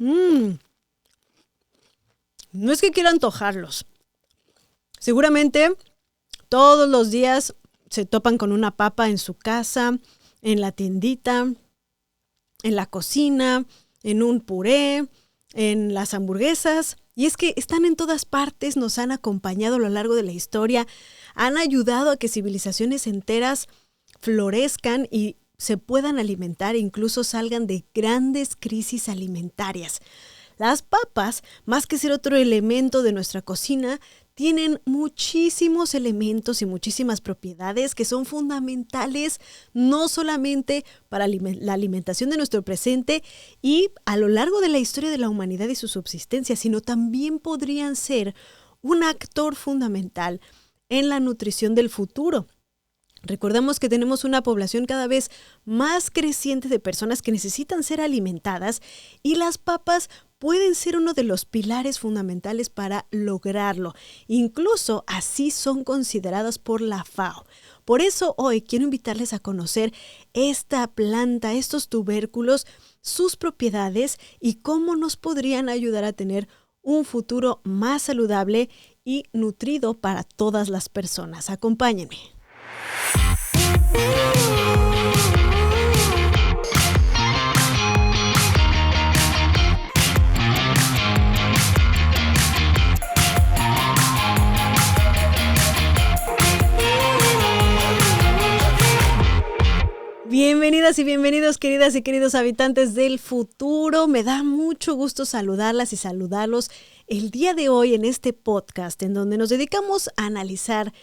No es que quiera antojarlos. Seguramente todos los días se topan con una papa en su casa, en la tiendita, en la cocina, en un puré, en las hamburguesas. Y es que están en todas partes, nos han acompañado a lo largo de la historia, han ayudado a que civilizaciones enteras florezcan y se puedan alimentar e incluso salgan de grandes crisis alimentarias. Las papas, más que ser otro elemento de nuestra cocina, tienen muchísimos elementos y muchísimas propiedades que son fundamentales no solamente para la alimentación de nuestro presente y a lo largo de la historia de la humanidad y su subsistencia, sino también podrían ser un actor fundamental en la nutrición del futuro. Recordemos que tenemos una población cada vez más creciente de personas que necesitan ser alimentadas y las papas pueden ser uno de los pilares fundamentales para lograrlo. Incluso así son consideradas por la FAO. Por eso hoy quiero invitarles a conocer esta planta, estos tubérculos, sus propiedades y cómo nos podrían ayudar a tener un futuro más saludable y nutrido para todas las personas. Acompáñenme. Bienvenidas y bienvenidos, queridas y queridos habitantes del futuro. Me da mucho gusto saludarlas y saludarlos el día de hoy en este podcast en donde nos dedicamos a analizar,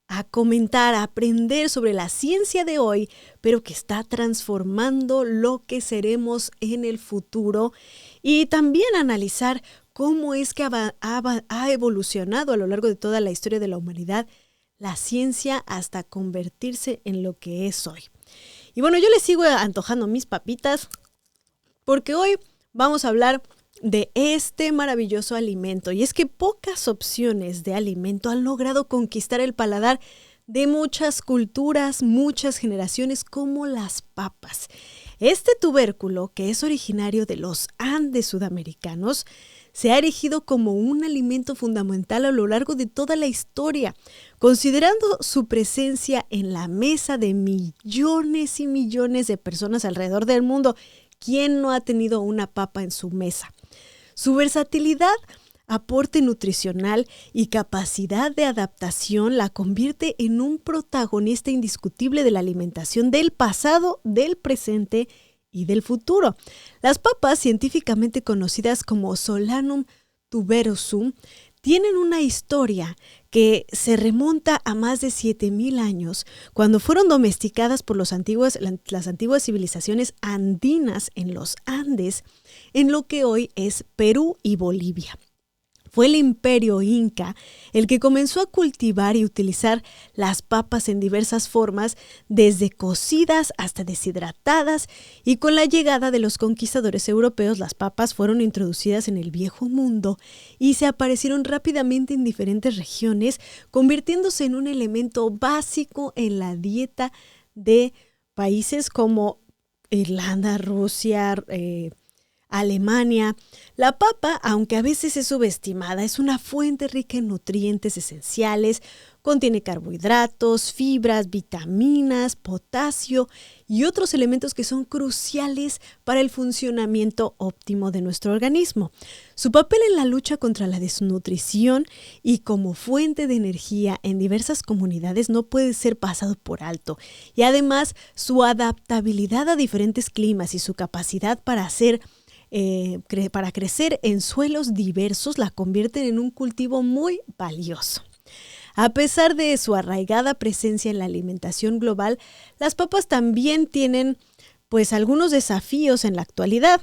a comentar, a aprender sobre la ciencia de hoy, pero que está transformando lo que seremos en el futuro y también analizar cómo es que ha evolucionado a lo largo de toda la historia de la humanidad la ciencia hasta convertirse en lo que es hoy. Y bueno, yo les sigo antojando mis papitas porque hoy vamos a hablar de este maravilloso alimento. Y es que pocas opciones de alimento han logrado conquistar el paladar de muchas culturas, muchas generaciones, como las papas. Este tubérculo, que es originario de los Andes sudamericanos, se ha erigido como un alimento fundamental a lo largo de toda la historia, considerando su presencia en la mesa de millones y millones de personas alrededor del mundo. ¿Quién no ha tenido una papa en su mesa? Su versatilidad, aporte nutricional y capacidad de adaptación la convierte en un protagonista indiscutible de la alimentación del pasado, del presente y del futuro. Las papas, científicamente conocidas como Solanum tuberosum, tienen una historia que se remonta a más de 7,000 años, cuando fueron domesticadas por las antiguas civilizaciones andinas en los Andes, en lo que hoy es Perú y Bolivia. Fue el imperio inca el que comenzó a cultivar y utilizar las papas en diversas formas, desde cocidas hasta deshidratadas, y con la llegada de los conquistadores europeos, las papas fueron introducidas en el Viejo Mundo y se aparecieron rápidamente en diferentes regiones, convirtiéndose en un elemento básico en la dieta de países como Irlanda, Rusia, Alemania. La papa, aunque a veces es subestimada, es una fuente rica en nutrientes esenciales, contiene carbohidratos, fibras, vitaminas, potasio y otros elementos que son cruciales para el funcionamiento óptimo de nuestro organismo. Su papel en la lucha contra la desnutrición y como fuente de energía en diversas comunidades no puede ser pasado por alto. Y además, su adaptabilidad a diferentes climas y su capacidad para crecer en suelos diversos la convierten en un cultivo muy valioso. A pesar de su arraigada presencia en la alimentación global, las papas también tienen algunos desafíos en la actualidad.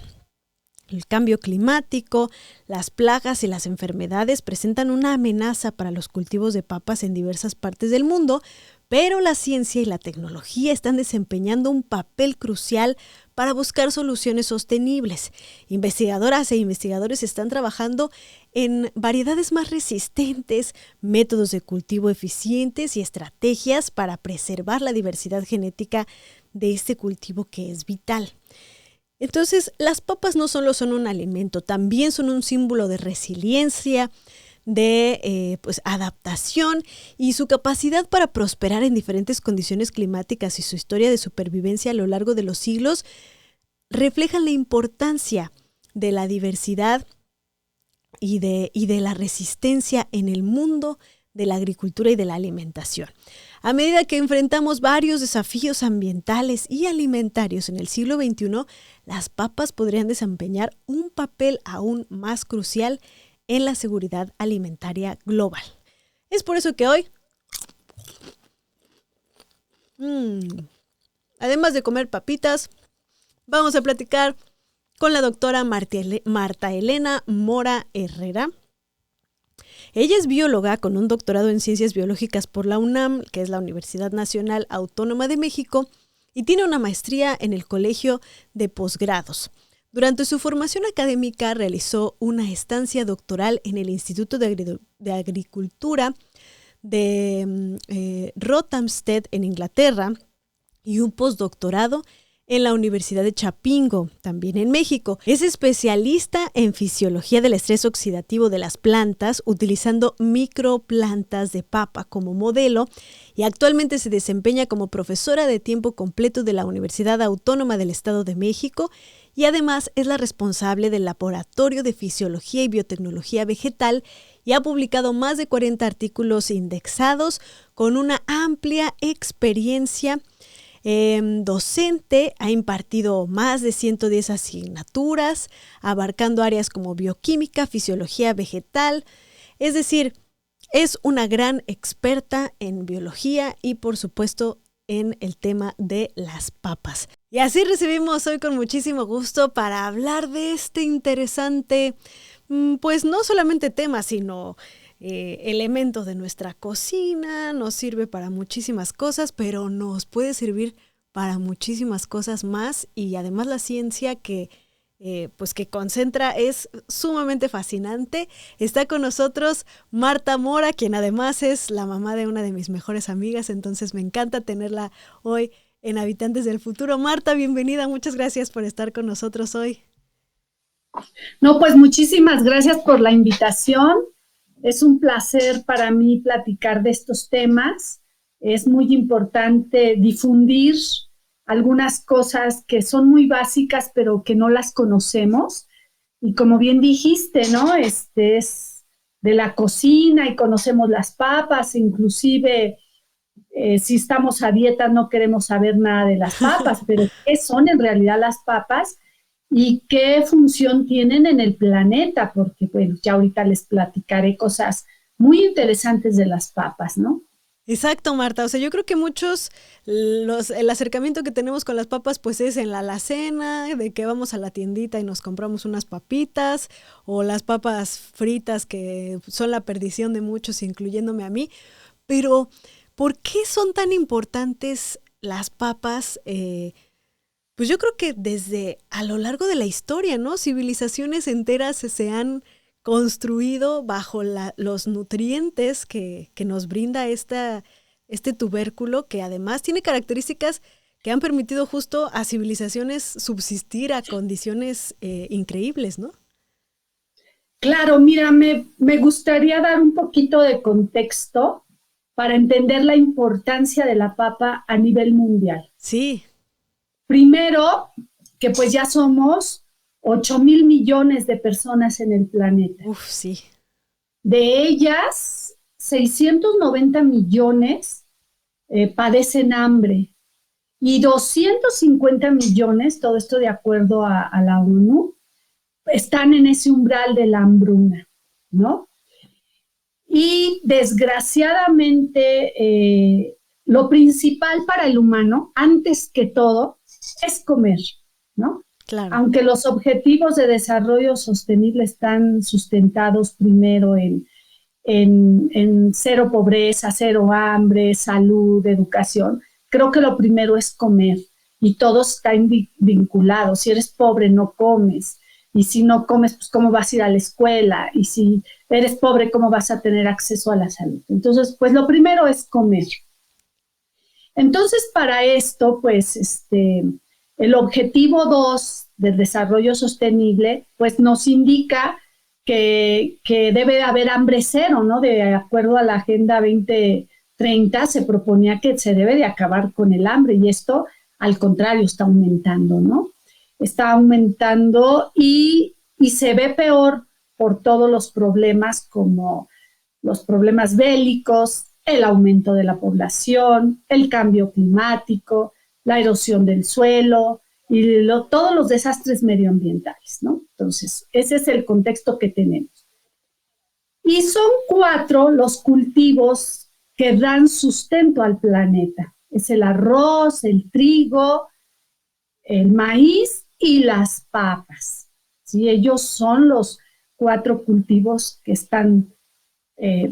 El cambio climático, las plagas y las enfermedades presentan una amenaza para los cultivos de papas en diversas partes del mundo, pero la ciencia y la tecnología están desempeñando un papel crucial para buscar soluciones sostenibles. Investigadoras e investigadores están trabajando en variedades más resistentes, métodos de cultivo eficientes y estrategias para preservar la diversidad genética de este cultivo que es vital. Entonces, las papas no solo son un alimento, también son un símbolo de resiliencia, de pues, adaptación y su capacidad para prosperar en diferentes condiciones climáticas y su historia de supervivencia a lo largo de los siglos reflejan la importancia de la diversidad y de la resistencia en el mundo de la agricultura y de la alimentación. A medida que enfrentamos varios desafíos ambientales y alimentarios en el siglo XXI, las papas podrían desempeñar un papel aún más crucial en la seguridad alimentaria global. Es por eso que hoy, además de comer papitas, vamos a platicar con la doctora Marta Elena Mora Herrera. Ella es bióloga con un doctorado en Ciencias Biológicas por la UNAM, que es la Universidad Nacional Autónoma de México, y tiene una maestría en el Colegio de Posgrados. Durante su formación académica realizó una estancia doctoral en el Instituto de Agricultura de Rothamsted en Inglaterra y un postdoctorado en la Universidad de Chapingo, también en México. Es especialista en fisiología del estrés oxidativo de las plantas, utilizando microplantas de papa como modelo, y actualmente se desempeña como profesora de tiempo completo de la Universidad Autónoma del Estado de México y además es la responsable del Laboratorio de Fisiología y Biotecnología Vegetal y ha publicado más de 40 artículos indexados con una amplia experiencia docente. Ha impartido más de 110 asignaturas, abarcando áreas como bioquímica, fisiología vegetal. Es decir, es una gran experta en biología y, por supuesto, en el tema de las papas. Y así recibimos hoy con muchísimo gusto para hablar de este interesante, pues no solamente tema, sino elemento de nuestra cocina. Nos sirve para muchísimas cosas, pero nos puede servir para muchísimas cosas más, y además la ciencia que concentra es sumamente fascinante. Está con nosotros Marta Mora, quien además es la mamá de una de mis mejores amigas, entonces me encanta tenerla hoy en Habitantes del Futuro. Marta, bienvenida, muchas gracias por estar con nosotros hoy. No, pues muchísimas gracias por la invitación. Es un placer para mí platicar de estos temas. Es muy importante difundir algunas cosas que son muy básicas, pero que no las conocemos. Y como bien dijiste, ¿no? Es de la cocina y conocemos las papas, inclusive si estamos a dieta no queremos saber nada de las papas, pero ¿qué son en realidad las papas? ¿Y qué función tienen en el planeta? Porque, bueno, ya ahorita les platicaré cosas muy interesantes de las papas, ¿no? Exacto, Marta. O sea, yo creo que muchos, el acercamiento que tenemos con las papas, pues es en la alacena, de que vamos a la tiendita y nos compramos unas papitas, o las papas fritas, que son la perdición de muchos, incluyéndome a mí. Pero, ¿por qué son tan importantes las papas? Pues yo creo que desde a lo largo de la historia, ¿no? Civilizaciones enteras se han construido bajo los nutrientes que nos brinda este tubérculo, que además tiene características que han permitido justo a civilizaciones subsistir a condiciones increíbles, ¿no? Claro, mira, me gustaría dar un poquito de contexto para entender la importancia de la papa a nivel mundial. Sí. Primero, que pues ya somos 8,000 millones de personas en el planeta. Uf, sí. De ellas, 690 millones padecen hambre y 250 millones, todo esto de acuerdo a la ONU, están en ese umbral de la hambruna, ¿no? Y desgraciadamente, lo principal para el humano, antes que todo, es comer, ¿no? Claro. Aunque los objetivos de desarrollo sostenible están sustentados primero en cero pobreza, cero hambre, salud, educación, creo que lo primero es comer, y todos están vinculados. Si eres pobre, no comes. Y si no comes, pues ¿cómo vas a ir a la escuela? Y si eres pobre, ¿cómo vas a tener acceso a la salud? Entonces, pues lo primero es comer. Entonces, para esto, pues, El objetivo 2 del desarrollo sostenible, pues nos indica que debe de haber hambre cero, ¿no? De acuerdo a la Agenda 2030, se proponía que se debe de acabar con el hambre, y esto, al contrario, está aumentando, ¿no? Está aumentando y se ve peor por todos los problemas, como los problemas bélicos, el aumento de la población, el cambio climático, la erosión del suelo y todos los desastres medioambientales, ¿no? Entonces, ese es el contexto que tenemos. Y son 4 los cultivos que dan sustento al planeta. Es el arroz, el trigo, el maíz y las papas. ¿Sí? Ellos son los 4 cultivos que están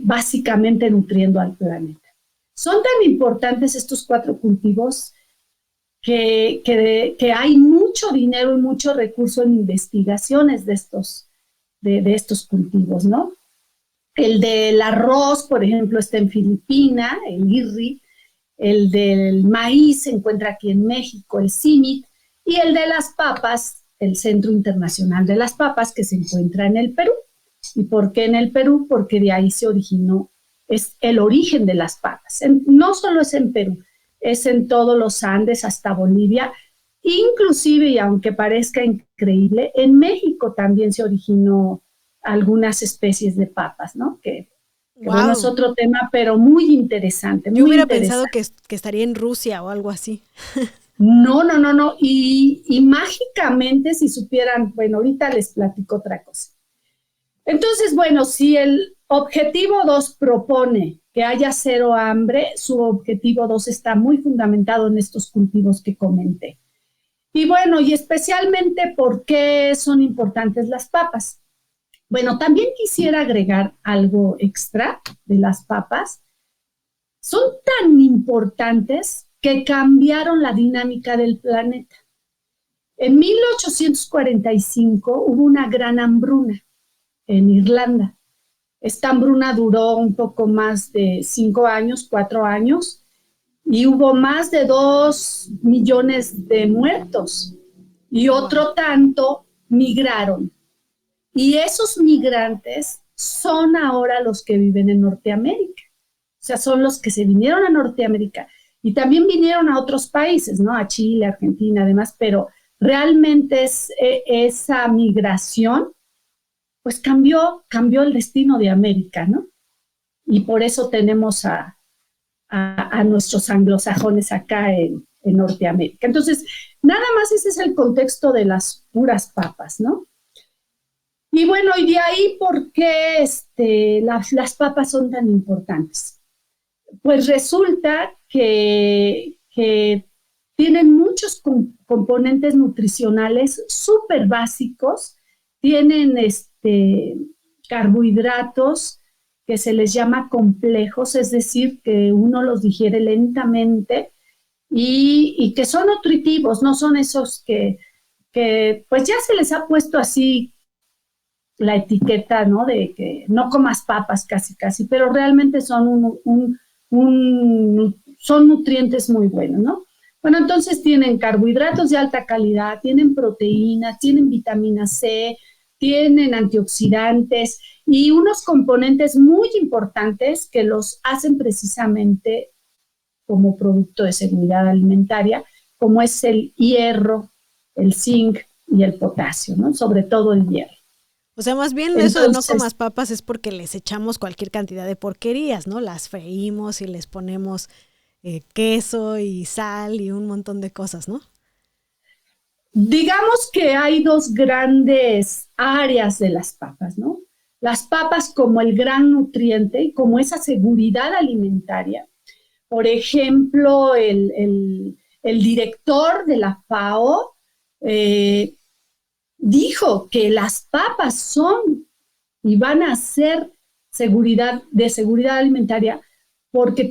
básicamente nutriendo al planeta. Son tan importantes estos 4 cultivos que hay mucho dinero y mucho recurso en investigaciones de estos cultivos, ¿no? El del arroz, por ejemplo, está en Filipinas, el IRRI. El del maíz se encuentra aquí en México, el CIMIC, y el de las papas, el Centro Internacional de las Papas, que se encuentra en el Perú. ¿Y por qué en el Perú? Porque de ahí se originó, es el origen de las papas. No solo es en Perú, es en todos los Andes hasta Bolivia, inclusive, y aunque parezca increíble, en México también se originó algunas especies de papas, ¿no? Que bueno, es otro tema, pero muy interesante. Yo hubiera pensado que estaría en Rusia o algo así. No. Y mágicamente, si supieran, bueno, ahorita les platico otra cosa. Entonces, bueno, si el objetivo 2 propone que haya cero hambre, su objetivo 2 está muy fundamentado en estos cultivos que comenté. Y bueno, y especialmente, ¿por qué son importantes las papas? Bueno, también quisiera agregar algo extra de las papas. Son tan importantes que cambiaron la dinámica del planeta. En 1845 hubo una gran hambruna en Irlanda. Esta hambruna duró un poco más de 5 años, 4 años, y hubo más de 2 millones de muertos, y otro tanto migraron. Y esos migrantes son ahora los que viven en Norteamérica. O sea, son los que se vinieron a Norteamérica y también vinieron a otros países, ¿no? A Chile, Argentina, además, pero realmente esa migración, pues cambió el destino de América, ¿no? Y por eso tenemos a nuestros anglosajones acá en Norteamérica. Entonces, nada más ese es el contexto de las puras papas, ¿no? Y bueno, y de ahí, ¿por qué las papas son tan importantes? Pues resulta que tienen muchos componentes nutricionales súper básicos, tienen carbohidratos que se les llama complejos, es decir, que uno los digiere lentamente y que son nutritivos, no son esos que pues ya se les ha puesto así la etiqueta, ¿no? De que no comas papas casi, pero realmente son son nutrientes muy buenos, ¿no? Bueno, entonces tienen carbohidratos de alta calidad, tienen proteínas, tienen vitamina C, tienen antioxidantes y unos componentes muy importantes que los hacen precisamente como producto de seguridad alimentaria, como es el hierro, el zinc y el potasio, ¿no? Sobre todo el hierro. O sea, más bien entonces, eso de no comas papas es porque les echamos cualquier cantidad de porquerías, ¿no? Las freímos y les ponemos queso y sal y un montón de cosas, ¿no? Digamos que hay 2 grandes áreas de las papas, ¿no? Las papas como el gran nutriente y como esa seguridad alimentaria. Por ejemplo, el director de la FAO dijo que las papas son y van a ser seguridad alimentaria porque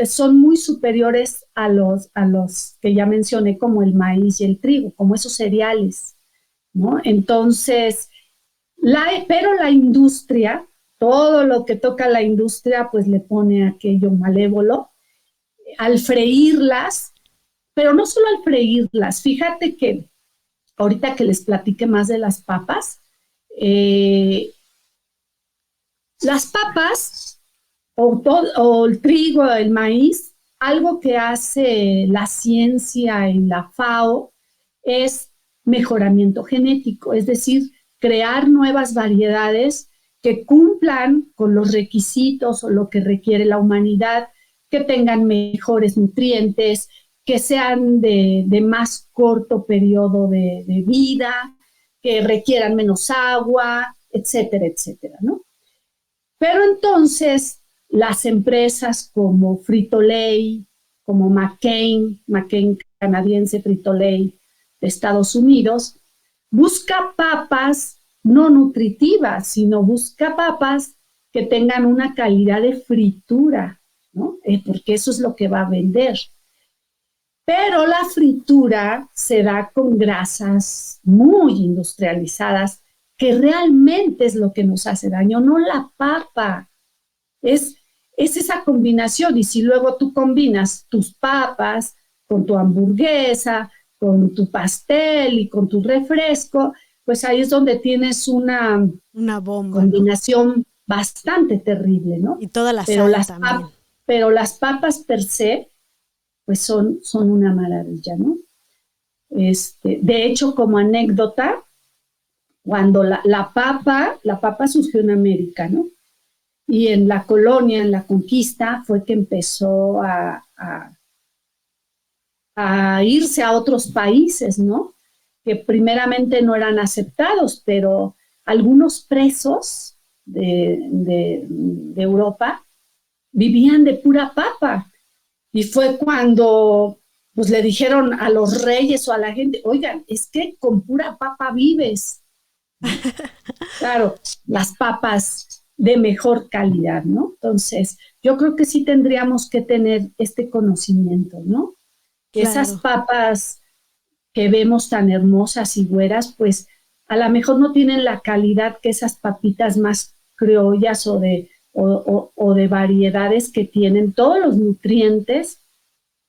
son muy superiores a los que ya mencioné, como el maíz y el trigo, como esos cereales, ¿no? Entonces, pero la industria, todo lo que toca la industria, pues le pone aquello malévolo al freírlas, pero no solo al freírlas. Fíjate que ahorita que les platique más de las papas o el trigo, el maíz, algo que hace la ciencia y la FAO es mejoramiento genético, es decir, crear nuevas variedades que cumplan con los requisitos o lo que requiere la humanidad, que tengan mejores nutrientes, que sean de más corto periodo de vida, que requieran menos agua, etcétera, etcétera, ¿no? Pero entonces las empresas como Frito-Lay, como McCain canadiense, Frito-Lay de Estados Unidos, busca papas no nutritivas, sino busca papas que tengan una calidad de fritura, ¿no? Porque eso es lo que va a vender. Pero la fritura se da con grasas muy industrializadas, que realmente es lo que nos hace daño, no la papa. Es esa combinación. Y si luego tú combinas tus papas con tu hamburguesa, con tu pastel y con tu refresco, pues ahí es donde tienes una bomba, combinación, ¿no?, bastante terrible, ¿no? Y toda la sal también. Pero las papas per se, pues son una maravilla, ¿no? De hecho, como anécdota, cuando la papa surgió en América, ¿no? Y en la colonia, en la conquista, fue que empezó a irse a otros países, ¿no? Que primeramente no eran aceptados, pero algunos presos de Europa vivían de pura papa. Y fue cuando pues le dijeron a los reyes o a la gente, oigan, es que con pura papa vives. Claro, las papas de mejor calidad, ¿no? Entonces, yo creo que sí tendríamos que tener este conocimiento, ¿no? Que claro. Esas papas que vemos tan hermosas y güeras, pues a lo mejor no tienen la calidad que esas papitas más criollas o de variedades que tienen todos los nutrientes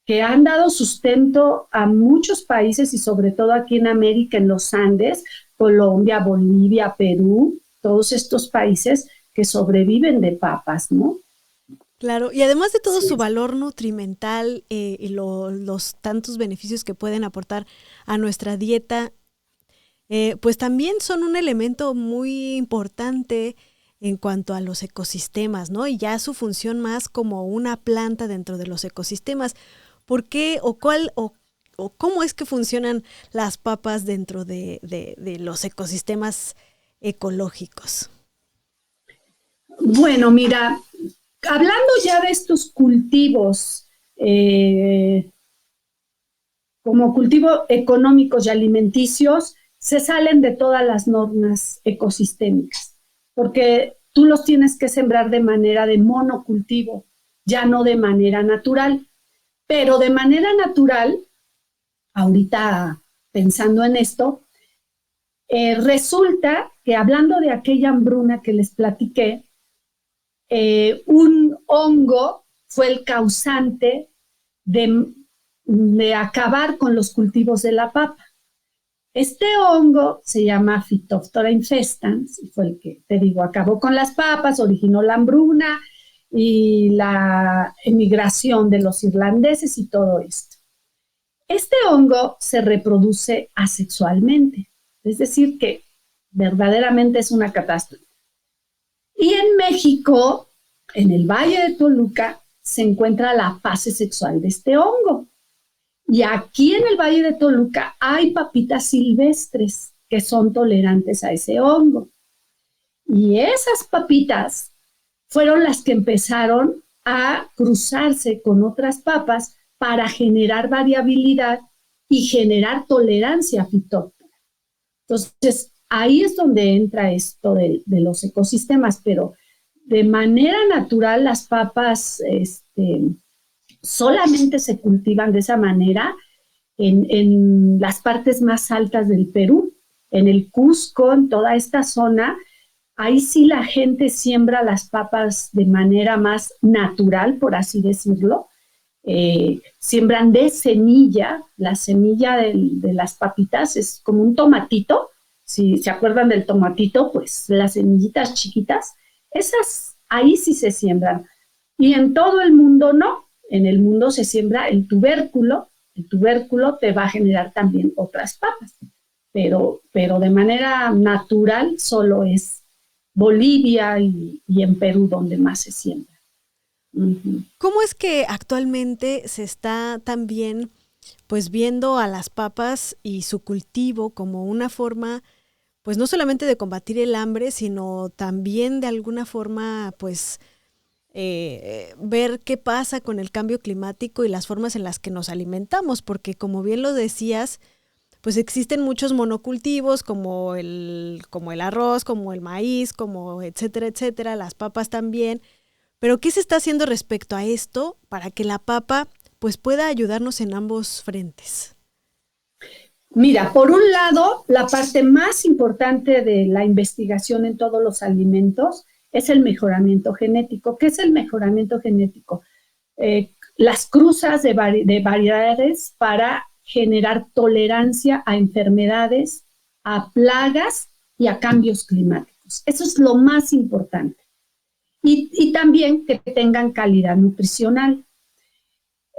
que han dado sustento a muchos países y sobre todo aquí en América, en los Andes, Colombia, Bolivia, Perú, todos estos países que sobreviven de papas, ¿no? Claro, y además de todo su valor nutrimental y los tantos beneficios que pueden aportar a nuestra dieta, pues también son un elemento muy importante en cuanto a los ecosistemas, ¿no? Y ya su función más como una planta dentro de los ecosistemas. ¿Por qué o cómo es que funcionan las papas dentro de los ecosistemas ecológicos? Bueno, mira, hablando ya de estos cultivos como cultivos económicos y alimenticios, se salen de todas las normas ecosistémicas, porque tú los tienes que sembrar de manera de monocultivo, ya no de manera natural. Pero de manera natural, ahorita pensando en esto, resulta que hablando de aquella hambruna que les platiqué, un hongo fue el causante de acabar con los cultivos de la papa. Este hongo se llama Phytophthora infestans y fue el que, te digo, acabó con las papas, originó la hambruna y la emigración de los irlandeses y todo esto. Este hongo se reproduce asexualmente, es decir, que verdaderamente es una catástrofe. Y en México, en el Valle de Toluca, se encuentra la fase sexual de este hongo. Y aquí en el Valle de Toluca hay papitas silvestres que son tolerantes a ese hongo. Y esas papitas fueron las que empezaron a cruzarse con otras papas para generar variabilidad y generar tolerancia a fitóctora. Entonces, ahí es donde entra esto de los ecosistemas, pero de manera natural las papas solamente se cultivan de esa manera en las partes más altas del Perú, en el Cusco, en toda esta zona. Ahí sí la gente siembra las papas de manera más natural, por así decirlo, siembran de semilla. La semilla de las papitas es como un tomatito. Si se acuerdan del tomatito, pues las semillitas chiquitas, esas ahí sí se siembran. Y en todo el mundo no. En el mundo se siembra el tubérculo. El tubérculo te va a generar también otras papas. Pero de manera natural solo es Bolivia y en Perú donde más se siembra. Uh-huh. ¿Cómo es que actualmente se está también pues viendo a las papas y su cultivo como una forma pues no solamente de combatir el hambre, sino también de alguna forma pues ver qué pasa con el cambio climático y las formas en las que nos alimentamos? Porque como bien lo decías, pues existen muchos monocultivos como el arroz, como el maíz, como etcétera, etcétera, las papas también. Pero ¿qué se está haciendo respecto a esto para que la papa pues pueda ayudarnos en ambos frentes? Mira, por un lado, la parte más importante de la investigación en todos los alimentos es el mejoramiento genético. ¿Qué es el mejoramiento genético? Las cruzas de variedades para generar tolerancia a enfermedades, a plagas y a cambios climáticos. Eso es lo más importante. Y también que tengan calidad nutricional.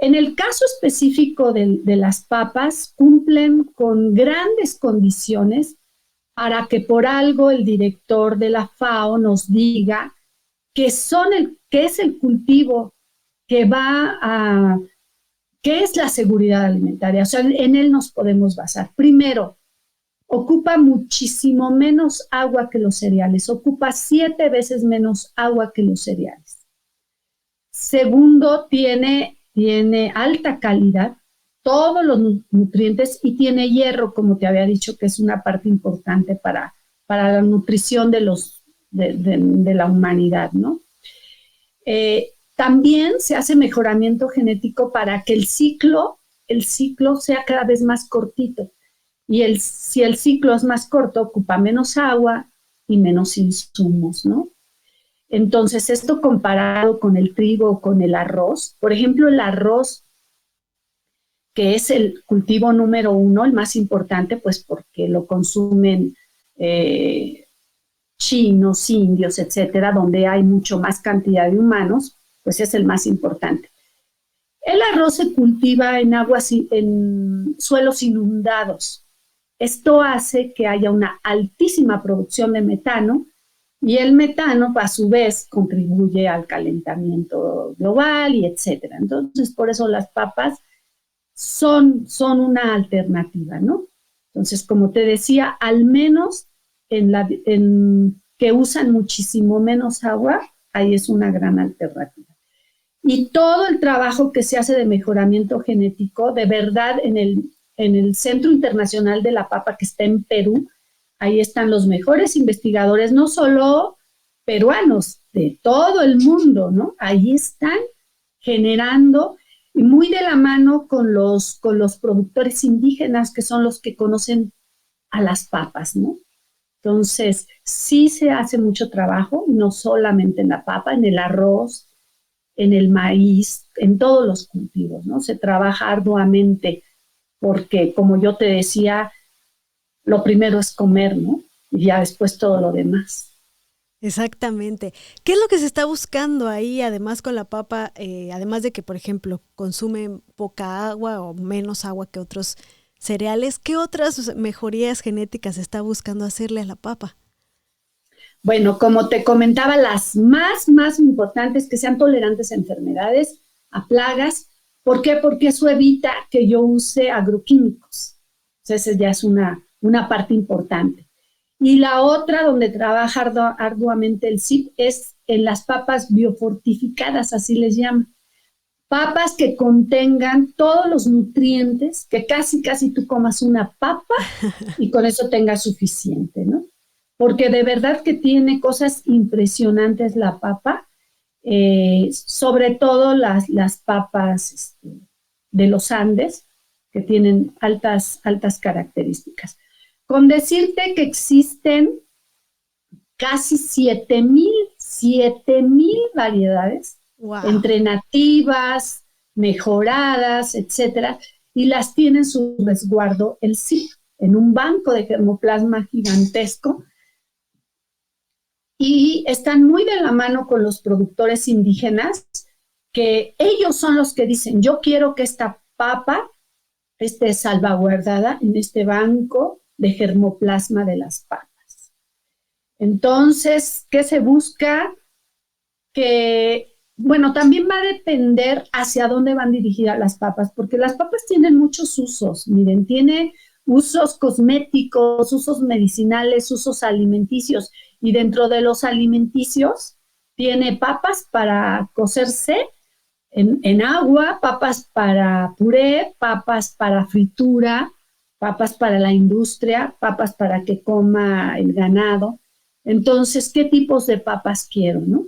En el caso específico de las papas, cumplen con grandes condiciones para que por algo el director de la FAO nos diga que es el cultivo que que es la seguridad alimentaria. O sea, en él nos podemos basar. Primero, ocupa muchísimo menos agua que los cereales, ocupa 7 veces menos agua que los cereales. Segundo, tiene alta calidad, todos los nutrientes, y tiene hierro, como te había dicho, que es una parte importante para la nutrición de la humanidad, ¿no? También se hace mejoramiento genético para que el ciclo sea cada vez más cortito. Y si el ciclo es más corto, ocupa menos agua y menos insumos, ¿no? Entonces, esto comparado con el trigo o con el arroz, por ejemplo, el arroz, que es el cultivo número 1, el más importante, pues porque lo consumen chinos, indios, etcétera, donde hay mucho más cantidad de humanos, pues es el más importante. El arroz se cultiva en suelos inundados. Esto hace que haya una altísima producción de metano, y el metano, a su vez, contribuye al calentamiento global y etcétera. Entonces, por eso las papas son una alternativa, ¿no? Entonces, como te decía, al menos que usan muchísimo menos agua, ahí es una gran alternativa. Y todo el trabajo que se hace de mejoramiento genético, de verdad, en el Centro Internacional de la Papa, que está en Perú, ahí están los mejores investigadores, no solo peruanos, de todo el mundo, ¿no? Ahí están generando, y muy de la mano con los productores indígenas, que son los que conocen a las papas, ¿no? Entonces, sí se hace mucho trabajo, no solamente en la papa, en el arroz, en el maíz, en todos los cultivos, ¿no? Se trabaja arduamente porque, como yo te decía, lo primero es comer, ¿no? Y ya después todo lo demás. Exactamente. ¿Qué es lo que se está buscando ahí, además con la papa, además de que, por ejemplo, consume poca agua o menos agua que otros cereales? ¿Qué otras mejorías genéticas se está buscando hacerle a la papa? Bueno, como te comentaba, las más importantes, que sean tolerantes a enfermedades, a plagas. ¿Por qué? Porque eso evita que yo use agroquímicos. Entonces, esa ya es una parte importante. Y la otra, donde trabaja arduamente el CIP, es en las papas biofortificadas, así les llaman. Papas que contengan todos los nutrientes, que casi tú comas una papa y con eso tengas suficiente, ¿no? Porque de verdad que tiene cosas impresionantes la papa, sobre todo las papas de los Andes, que tienen altas características. Con decirte que existen casi 7,000 variedades, Wow. entre nativas, mejoradas, etcétera, y las tiene en su resguardo el CIP, en un banco de germoplasma gigantesco, y están muy de la mano con los productores indígenas, que ellos son los que dicen, yo quiero que esta papa esté salvaguardada en este banco de germoplasma de las papas. Entonces, ¿qué se busca? Que, bueno, también va a depender hacia dónde van dirigidas las papas, porque las papas tienen muchos usos. Miren, tiene usos cosméticos, usos medicinales, usos alimenticios, y dentro de los alimenticios tiene papas para cocerse en agua, papas para puré, papas para fritura, papas para la industria, papas para que coma el ganado. Entonces, ¿qué tipos de papas quiero, no?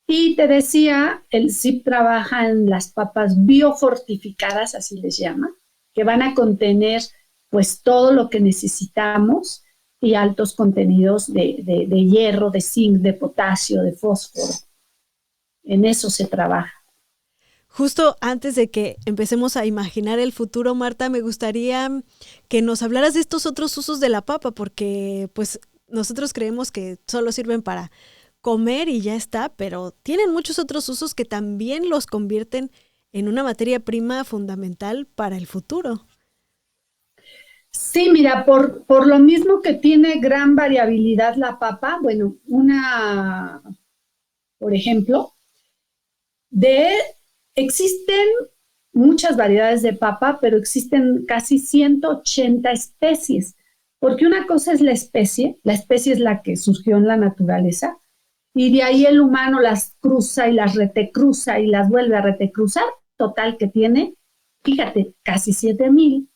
Y te decía, el CIP trabaja en las papas biofortificadas, así les llama, que van a contener pues todo lo que necesitamos y altos contenidos de hierro, de zinc, de potasio, de fósforo. En eso se trabaja. Justo antes de que empecemos a imaginar el futuro, Marta, me gustaría que nos hablaras de estos otros usos de la papa, porque pues nosotros creemos que solo sirven para comer y ya está, pero tienen muchos otros usos que también los convierten en una materia prima fundamental para el futuro. Sí, mira, por lo mismo que tiene gran variabilidad la papa, bueno, por ejemplo, de existen muchas variedades de papa, pero existen casi 180 especies, porque una cosa es la especie es la que surgió en la naturaleza, y de ahí el humano las cruza y las retecruza y las vuelve a retecruzar, total que tiene, fíjate, casi 7,000.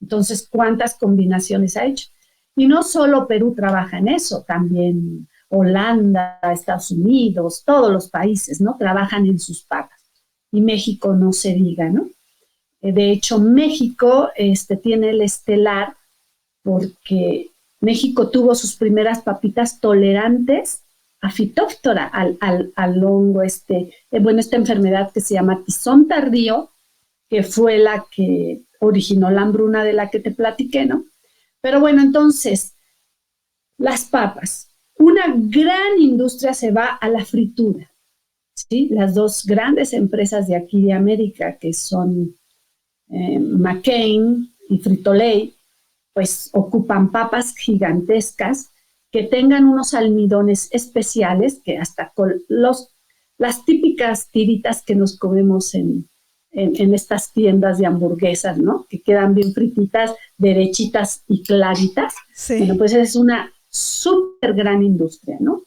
Entonces, ¿cuántas combinaciones ha hecho? Y no solo Perú trabaja en eso, también Holanda, Estados Unidos, todos los países, ¿no? Trabajan en sus papas. Y México no se diga, ¿no? De hecho, México tiene el estelar porque México tuvo sus primeras papitas tolerantes a Phytophthora, al hongo esta enfermedad que se llama tizón tardío, que fue la que originó la hambruna de la que te platiqué, ¿no? Pero bueno, entonces, las papas. Una gran industria se va a la fritura, ¿sí? Las dos grandes empresas de aquí de América, que son McCain y Frito-Lay, pues ocupan papas gigantescas que tengan unos almidones especiales, que hasta con las típicas tiritas que nos comemos en estas tiendas de hamburguesas, ¿no? Que quedan bien frititas, derechitas y claritas. Sí. Bueno, pues es una súper gran industria, ¿no?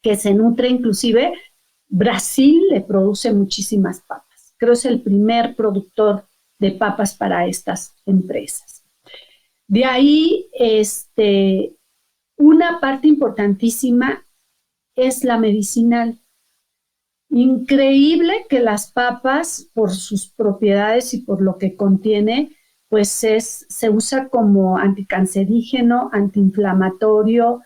Que se nutre inclusive, Brasil le produce muchísimas papas. Creo que es el primer productor de papas para estas empresas. De ahí, una parte importantísima es la medicinal. Increíble que las papas, por sus propiedades y por lo que contiene, pues se usa como anticancerígeno, antiinflamatorio,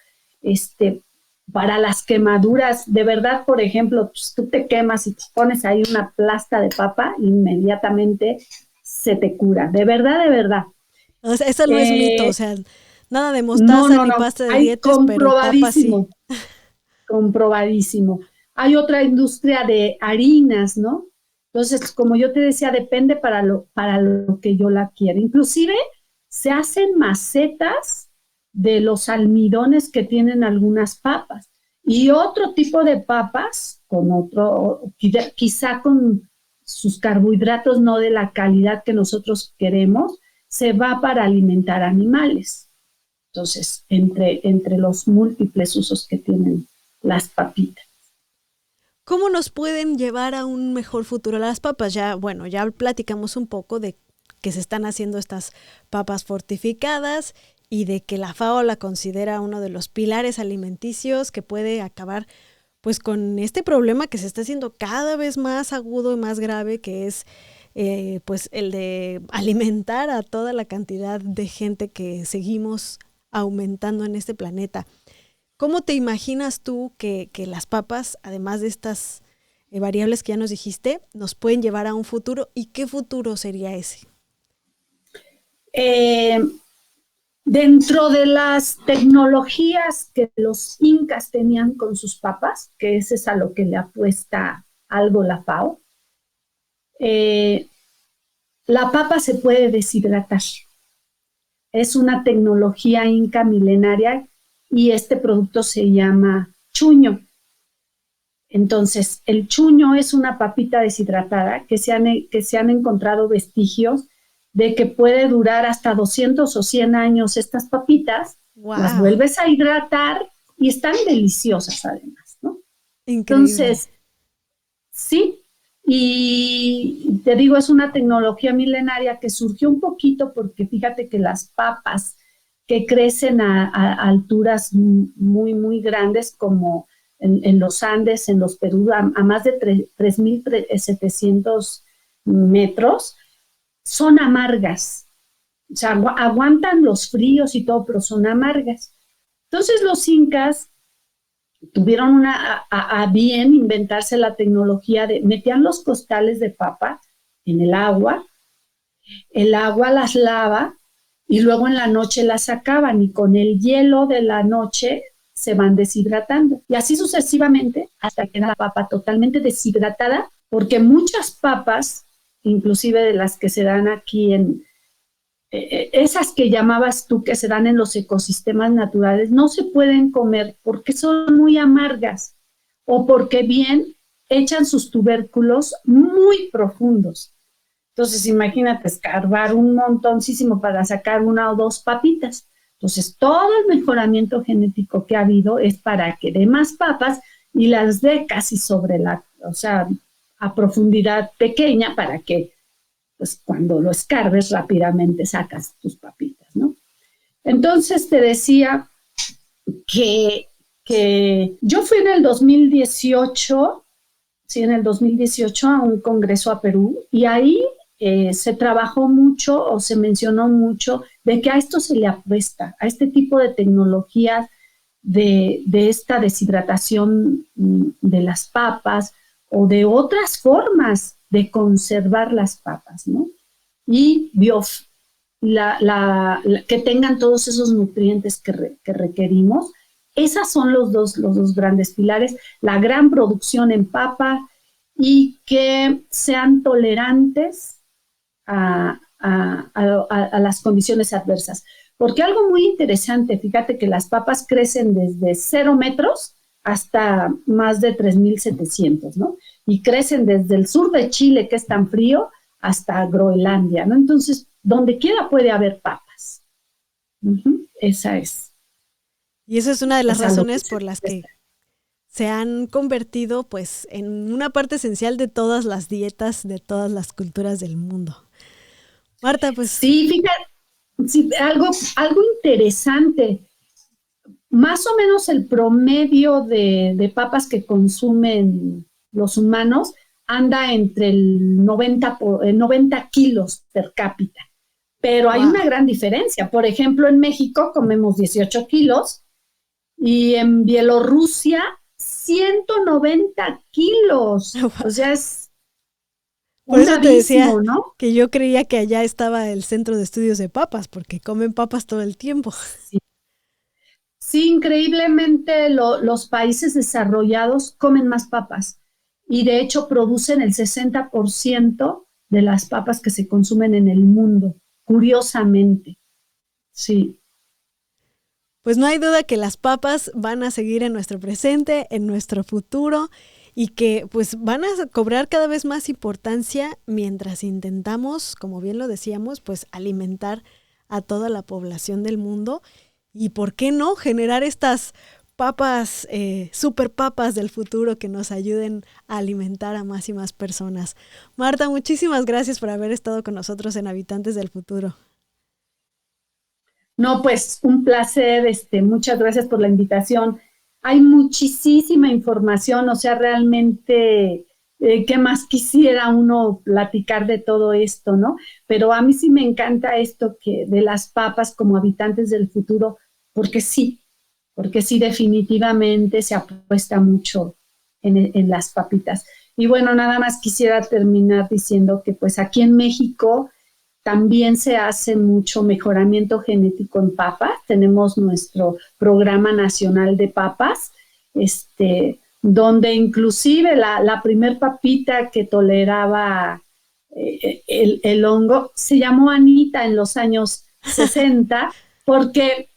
para las quemaduras. De verdad, por ejemplo, pues, tú te quemas y te pones ahí una plasta de papa, inmediatamente se te cura. De verdad, de verdad. O sea, eso no es mito, o sea, nada de mostaza ni pasta de dientes, pero papa sí. Comprobadísimo. Hay otra industria de harinas, ¿no? Entonces, como yo te decía, depende para lo que yo la quiera. Inclusive se hacen macetas de los almidones que tienen algunas papas. Y otro tipo de papas, quizá con sus carbohidratos no de la calidad que nosotros queremos, se va para alimentar animales. Entonces, entre los múltiples usos que tienen las papitas. ¿Cómo nos pueden llevar a un mejor futuro las papas? Ya platicamos un poco de que se están haciendo estas papas fortificadas y de que la FAO la considera uno de los pilares alimenticios que puede acabar pues con este problema que se está haciendo cada vez más agudo y más grave, que es pues el de alimentar a toda la cantidad de gente que seguimos aumentando en este planeta. ¿Cómo te imaginas tú que las papas, además de variables que ya nos dijiste, nos pueden llevar a un futuro. ¿Y qué futuro sería ese? Dentro de las tecnologías que los incas tenían con sus papas, que ese es a lo que le apuesta algo la FAO, la papa se puede deshidratar. Es una tecnología inca milenaria y este producto se llama chuño. Entonces, el chuño es una papita deshidratada que se han encontrado vestigios de que puede durar hasta 200 o 100 años estas papitas. Wow. Las vuelves a hidratar y están deliciosas además, ¿no? Increíble. Entonces, sí, y te digo, es una tecnología milenaria que surgió un poquito porque fíjate que las papas que crecen a alturas muy, muy grandes como en los Andes, en los Perú, a más de 3.700 metros, son amargas. O sea, aguantan los fríos y todo, pero son amargas. Entonces los incas tuvieron a bien inventarse la tecnología de metían los costales de papa en el agua las lava y luego en la noche las sacaban y con el hielo de la noche se van deshidratando. Y así sucesivamente hasta que queda la papa totalmente deshidratada, porque muchas papas, inclusive de las que se dan aquí esas que llamabas tú que se dan en los ecosistemas naturales, no se pueden comer porque son muy amargas o porque bien echan sus tubérculos muy profundos. Entonces imagínate escarbar un montoncísimo para sacar una o dos papitas. Entonces todo el mejoramiento genético que ha habido es para que dé más papas y las dé casi a profundidad pequeña para que pues cuando lo escarbes rápidamente sacas tus papitas, ¿no? Entonces te decía que yo fui en el 2018 a un congreso a Perú y ahí se trabajó mucho o se mencionó mucho de que a esto se le apuesta, a este tipo de tecnologías de esta deshidratación de las papas o de otras formas de conservar las papas, ¿no? Y que tengan todos esos nutrientes que requerimos. Esas son los dos grandes pilares, la gran producción en papa y que sean tolerantes a las condiciones adversas. Porque algo muy interesante, fíjate que las papas crecen desde 0 metros hasta más de 3.700, ¿no? Y crecen desde el sur de Chile, que es tan frío, hasta Groenlandia, ¿no? Entonces, donde quiera puede haber papas. Esa es. Y esa es una de las razones por las que se han convertido, pues, en una parte esencial de todas las dietas, de todas las culturas del mundo. Marta, pues... Sí, fíjate, sí, algo interesante. Más o menos el promedio de papas que consumen los humanos anda entre el 90 kilos per cápita. Pero hay una gran diferencia. Por ejemplo, en México comemos 18 kilos y en Bielorrusia 190 kilos. O sea, es por eso te decía, ¿no? Que yo creía que allá estaba el centro de estudios de papas, porque comen papas todo el tiempo. Sí. Sí, increíblemente los países desarrollados comen más papas y de hecho producen el 60% de las papas que se consumen en el mundo, curiosamente. Sí. Pues no hay duda que las papas van a seguir en nuestro presente, en nuestro futuro y que pues van a cobrar cada vez más importancia mientras intentamos, como bien lo decíamos, pues alimentar a toda la población del mundo. Y por qué no generar estas papas, super papas del futuro que nos ayuden a alimentar a más y más personas. Marta, muchísimas gracias por haber estado con nosotros en Habitantes del Futuro. No, pues un placer, muchas gracias por la invitación. Hay muchísima información, o sea, realmente, ¿qué más quisiera uno platicar de todo esto, no? Pero a mí sí me encanta esto de las papas como habitantes del futuro, porque sí definitivamente se apuesta mucho en las papitas. Y bueno, nada más quisiera terminar diciendo que pues aquí en México también se hace mucho mejoramiento genético en papas. Tenemos nuestro programa nacional de papas, donde inclusive la primer papita que toleraba el hongo se llamó Anita en los años 60, porque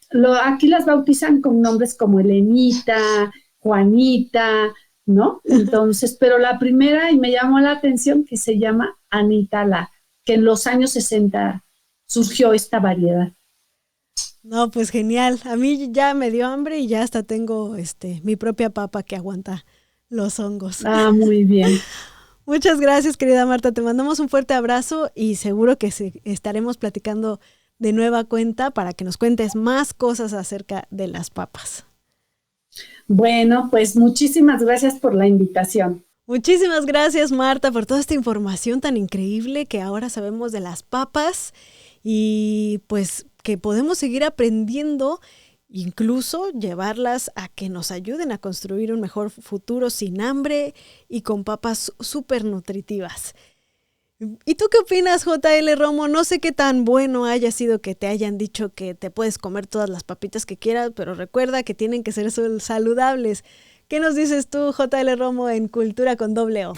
aquí las bautizan con nombres como Elenita, Juanita, ¿no? Entonces, pero la primera, y me llamó la atención, que se llama Anita, que en los años 60 surgió esta variedad. No, pues genial. A mí ya me dio hambre y ya hasta tengo mi propia papa que aguanta los hongos. Ah, muy bien. Muchas gracias, querida Marta. Te mandamos un fuerte abrazo y seguro que estaremos platicando de nueva cuenta para que nos cuentes más cosas acerca de las papas. Bueno, pues muchísimas gracias por la invitación. Muchísimas gracias, Marta, por toda esta información tan increíble que ahora sabemos de las papas y pues que podemos seguir aprendiendo, incluso llevarlas a que nos ayuden a construir un mejor futuro sin hambre y con papas súper nutritivas. ¿Y tú qué opinas, JL Romo? No sé qué tan bueno haya sido que te hayan dicho que te puedes comer todas las papitas que quieras, pero recuerda que tienen que ser saludables. ¿Qué nos dices tú, JL Romo, en Cultura con doble O?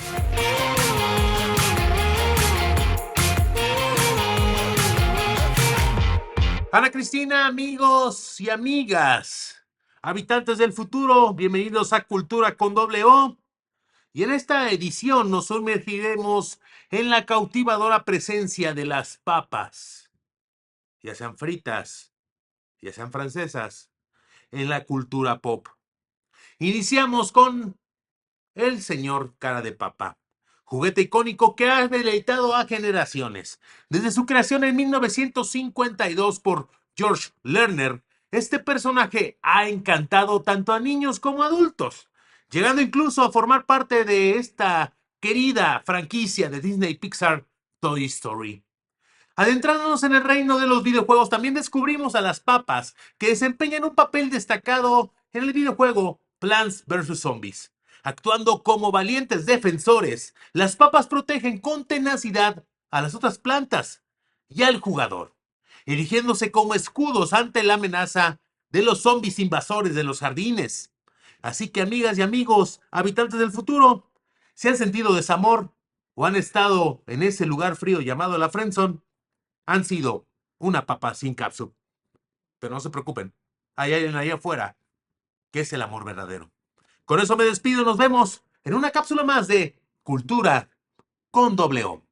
Ana Cristina, amigos y amigas, habitantes del futuro, bienvenidos a Cultura con doble O. Y en esta edición nos sumergiremos en la cautivadora presencia de las papas, ya sean fritas, ya sean francesas, en la cultura pop. Iniciamos con el señor cara de papa, juguete icónico que ha deleitado a generaciones. Desde su creación en 1952 por George Lerner, este personaje ha encantado tanto a niños como a adultos, llegando incluso a formar parte de esta querida franquicia de Disney Pixar, Toy Story. Adentrándonos en el reino de los videojuegos, también descubrimos a las papas, que desempeñan un papel destacado en el videojuego Plants vs. Zombies. Actuando como valientes defensores, las papas protegen con tenacidad a las otras plantas y al jugador, erigiéndose como escudos ante la amenaza de los zombies invasores de los jardines. Así que, amigas y amigos, habitantes del futuro, si han sentido desamor o han estado en ese lugar frío llamado la friendzone, han sido una papa sin cápsula. Pero no se preocupen, hay alguien allá afuera que es el amor verdadero. Con eso me despido, nos vemos en una cápsula más de Cultura con doble O.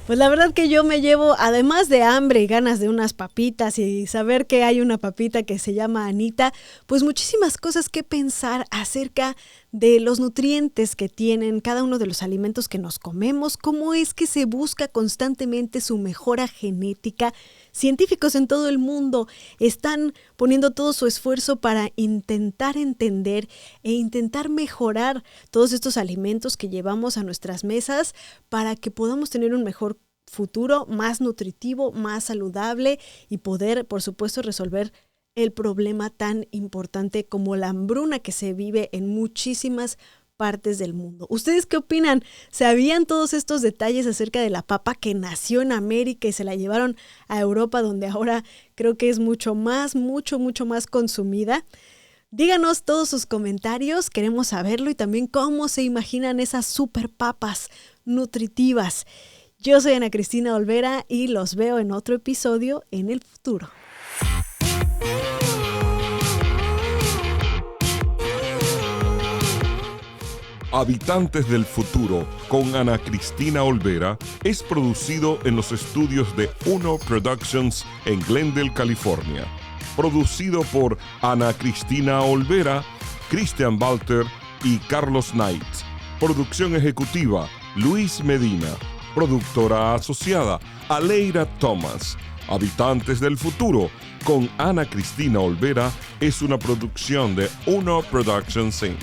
Pues la verdad que yo me llevo, además de hambre y ganas de unas papitas y saber que hay una papita que se llama Anita, pues muchísimas cosas que pensar acerca de los nutrientes que tienen cada uno de los alimentos que nos comemos, cómo es que se busca constantemente su mejora genética. Científicos en todo el mundo están poniendo todo su esfuerzo para intentar entender e intentar mejorar todos estos alimentos que llevamos a nuestras mesas para que podamos tener un mejor futuro, más nutritivo, más saludable y poder, por supuesto, resolver el problema tan importante como la hambruna que se vive en muchísimas partes del mundo. ¿Ustedes qué opinan? ¿Sabían todos estos detalles acerca de la papa que nació en América y se la llevaron a Europa, donde ahora creo que es mucho más consumida? Díganos todos sus comentarios, queremos saberlo, y también cómo se imaginan esas super papas nutritivas. Yo soy Ana Cristina Olvera y los veo en otro episodio en el futuro. Habitantes del futuro con Ana Cristina Olvera es producido en los estudios de Uno Productions en Glendale, California. Producido por Ana Cristina Olvera, Christian Walter y Carlos Knight. Producción ejecutiva, Luis Medina. Productora asociada, Aleira Thomas. Habitantes del futuro con Ana Cristina Olvera es una producción de Uno Productions Inc.